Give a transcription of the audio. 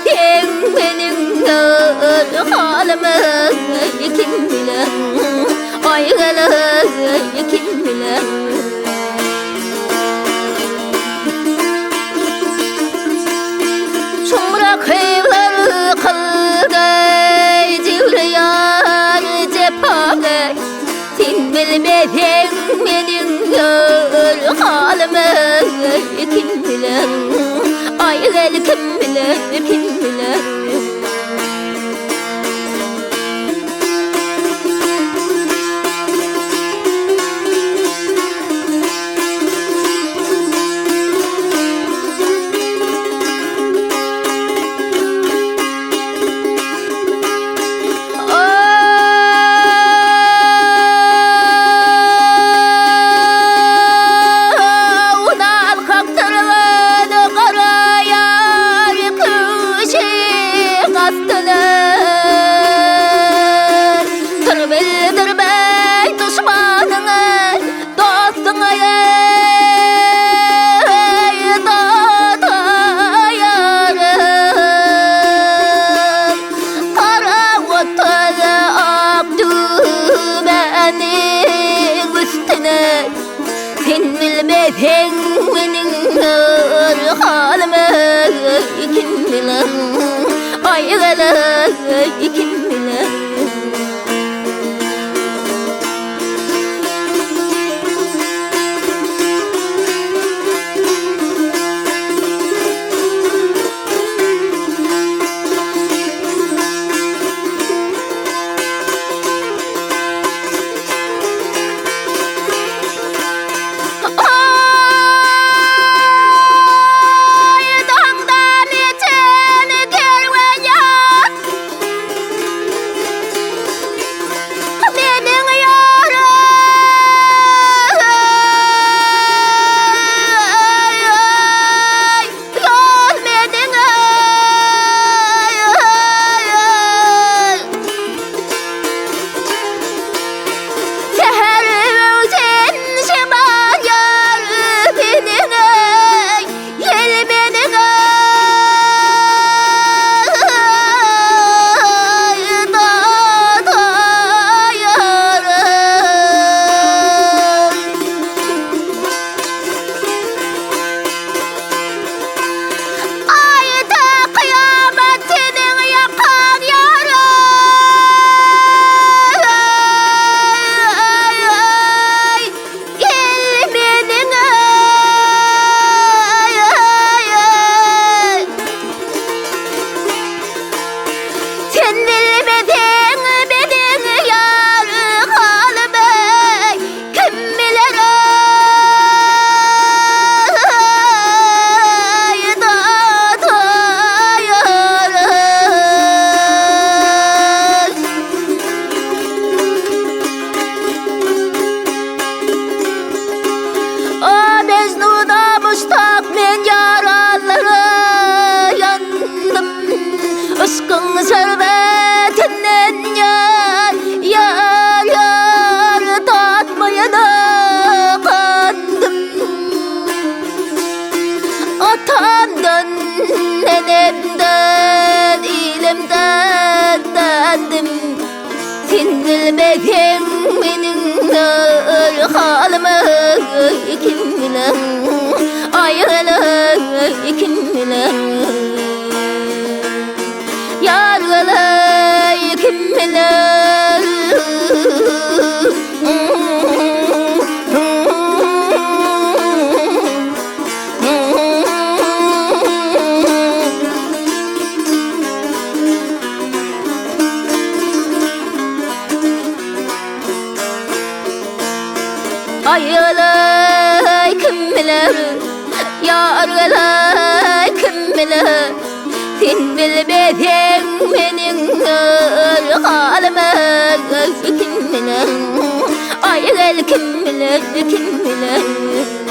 bilmedin benim halımı kim bilir, ayrılığı kim bilir. Şumrak evler kıldı civriyan cephane, sen bilmedin benim halımı kim bilir, ayrılığı kim bilir, kim bilir. Sen bilmedin benim halımı kim bilir, ayrılığı kim bilir. Aşkın şerbetinden yar, yar, yar tatmaya da kandım. Atamdan, nenemden, ilimden dendim. Sen bilmedin benim halımı kim bilir, ayrılığı kim bilir. Yargılayı kim bilir. Ayrılay kim bilir, yargılay kim bilir. Sen bilmedin benim halımı kim bilir, ayrıl kim bilir, kim bilir.